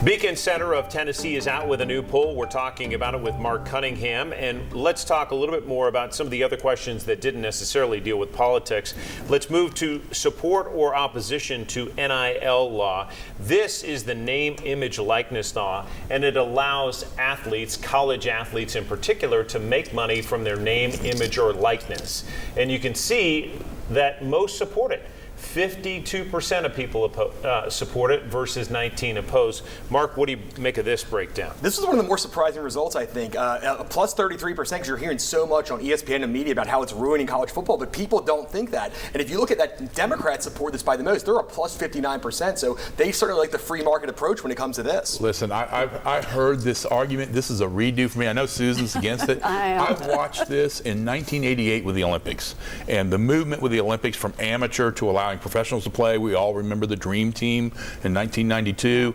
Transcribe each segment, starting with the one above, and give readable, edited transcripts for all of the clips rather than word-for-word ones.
Beacon Center of Tennessee is out with a new poll. We're talking about it with Mark Cunningham, and let's talk a little bit more about some of the other questions that didn't necessarily deal with politics. Let's move to support or opposition to NIL law. This is the name, image, likeness law, and it allows athletes, college athletes in particular, to make money from their name, image, or likeness. And you can see that most support it. 52% of people support it versus 19 oppose. Mark, what do you make of this breakdown? This is one of the more surprising results, I think. Plus 33%, because you're hearing so much on ESPN and media about how it's ruining college football, but people don't think that. And if you look at that, Democrats support this by the most. They're a plus 59%, so they certainly like the free market approach when it comes to this. Listen, I heard this argument. This is a redo for me. I know Susan's against it. I've watched this in 1988 with the Olympics, and the movement with the Olympics from amateur to allowing professionals to play. We all remember the Dream Team in 1992.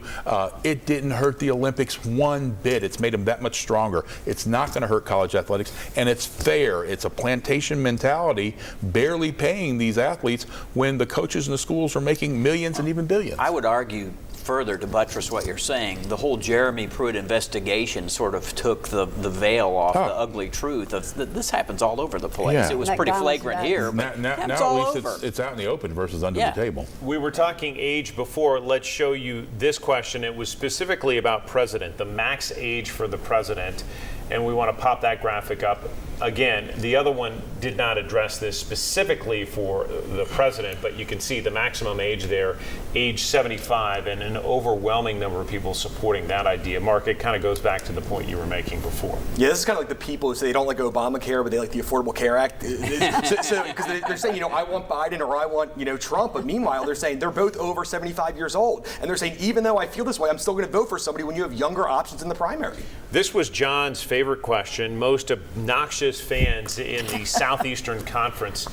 It didn't hurt the Olympics one bit. It's made them that much stronger. It's not going to hurt college athletics, and it's fair. It's a plantation mentality, barely paying these athletes when the coaches and the schools are making millions and even billions. I would argue further to buttress what you're saying, the whole Jeremy Pruitt investigation sort of took the veil off the ugly truth of this happens all over the place. Yeah. It was pretty flagrant here, but now at least it's out in the open versus under the table. We were talking age before. Let's show you this question. It was specifically about president, the max age for the president, and we want to pop that graphic up. Again, the other one did not address this specifically for the president, but you can see the maximum age there, age 75, and an overwhelming number of people supporting that idea. Mark, it kind of goes back to the point you were making before. Yeah, this is kind of like the people who say they don't like Obamacare, but they like the Affordable Care Act. Because they're saying, I want Biden or I want, Trump, but meanwhile they're saying they're both over 75 years old, and they're saying even though I feel this way, I'm still going to vote for somebody when you have younger options in the primary. This was John's favorite question. Most obnoxious fans in the Southeastern Conference.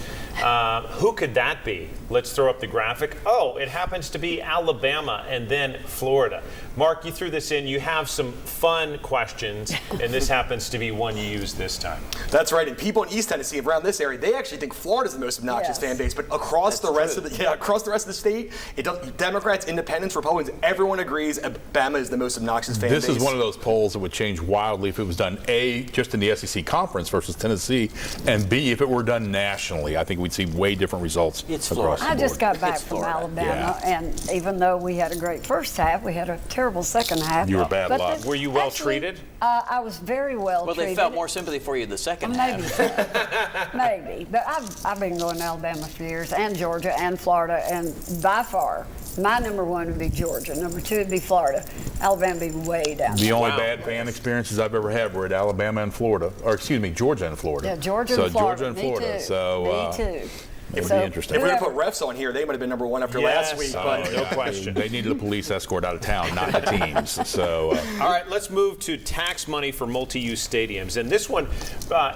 Who could that be? Let's throw up the graphic. Oh, it happens to be Alabama and then Florida. Mark, you threw this in. You have some fun questions, and this happens to be one you used this time. That's right. And people in East Tennessee, around this area, they actually think Florida's the most obnoxious fan base. But across the rest of the state, Democrats, Independents, Republicans, everyone agrees Alabama is the most obnoxious fan base. This is one of those polls that would change wildly if it was done A, just in the SEC conference versus Tennessee, and B, if it were done nationally. I think we'd see way different results across the board. I just got back from Alabama, and even though we had a great first half, we had a terrible second half. You were bad luck. Were you well treated? I was very well treated. Well, they felt more sympathy for you the second half. Maybe. But I've been going to Alabama for years, and Georgia, and Florida, and by far, my number one would be Georgia. Number two would be Florida. Alabama would be way down there. The only bad fan experiences I've ever had were at Alabama and Florida, or excuse me, Georgia and Florida. Yeah, Georgia and Florida. Georgia and Florida. Me too. So, me too. It would be interesting. If we're going to put refs on here, they might have been number one after last week. But no question. They needed a police escort out of town, not the teams. So, all right, let's move to tax money for multi-use stadiums. And this one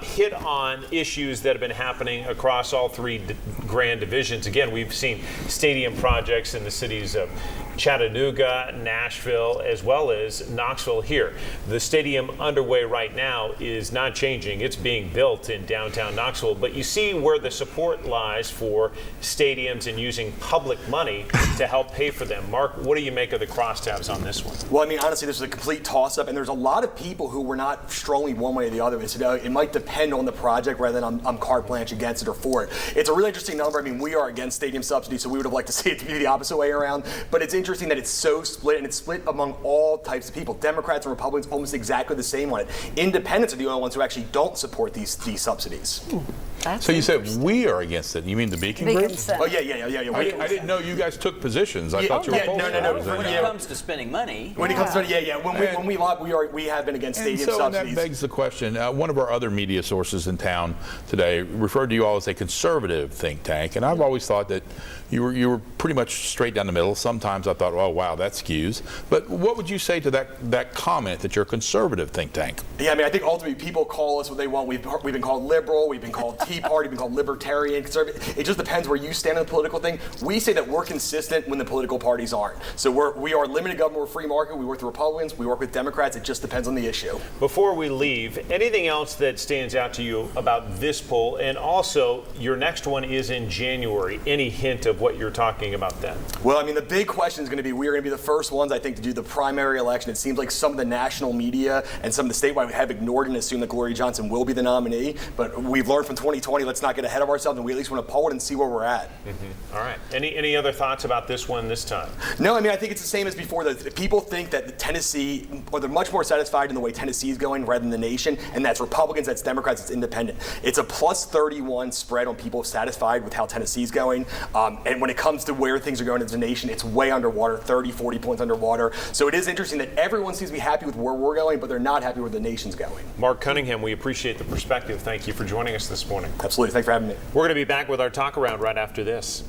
hit on issues that have been happening across all three grand divisions. Again, we've seen stadium projects in the cities of Chattanooga, Nashville, as well as Knoxville here. The stadium underway right now is not changing. It's being built in downtown Knoxville. But you see where the support lies for stadiums and using public money to help pay for them. Mark, what do you make of the crosstabs on this one? Well, I mean, honestly, this is a complete toss-up, and there's a lot of people who were not strongly one way or the other. It might depend on the project rather than I'm carte blanche against it or for it. It's a really interesting number. I mean, we are against stadium subsidies, so we would have liked to see it to be the opposite way around. But it's interesting that it's so split, and it's split among all types of people. Democrats and Republicans almost exactly the same on it. Independents are the only ones who actually don't support these subsidies. So you said we are against it. You mean the Beacon Group? Oh, yeah. I didn't know you guys took positions. I thought you were opposed. No. When it comes to spending money. When it comes to we have been against stadium subsidies. That begs the question. One of our other media sources in town today referred to you all as a conservative think tank, and I've always thought that you were pretty much straight down the middle. Sometimes I thought, oh wow, that skews. But what would you say to that comment that you're a conservative think tank? Yeah, I mean, I think ultimately people call us what they want. We've been called liberal, we've been called Tea Party, we've been called libertarian, conservative. It just depends where you stand on the political thing. We say that we're consistent when the political parties aren't. So we are limited government, we're free market. We work with Republicans, we work with Democrats. It just depends on the issue. Before we leave, anything else that stands out to you about this poll? And also, your next one is in January. Any hint of what you're talking about then? Well, I mean, the big question election is going to be, we are going to be the first ones, I think, to do the primary election. It seems like some of the national media and some of the statewide have ignored and assumed that Gloria Johnson will be the nominee. But we've learned from 2020, let's not get ahead of ourselves, and we at least want to poll it and see where we're at. All right. Any other thoughts about this one this time? No, I mean, I think it's the same as before. That people think that Tennessee, or they're much more satisfied in the way Tennessee is going rather than the nation, and that's Republicans, that's Democrats, it's independent. It's a plus 31 spread on people satisfied with how Tennessee's going. And when it comes to where things are going as a nation, it's way underwater, 30, 40 points underwater. So it is interesting that everyone seems to be happy with where we're going, but they're not happy where the nation's going. Mark Cunningham, we appreciate the perspective. Thank you for joining us this morning. Absolutely. Thanks for having me. We're going to be back with our talk around right after this.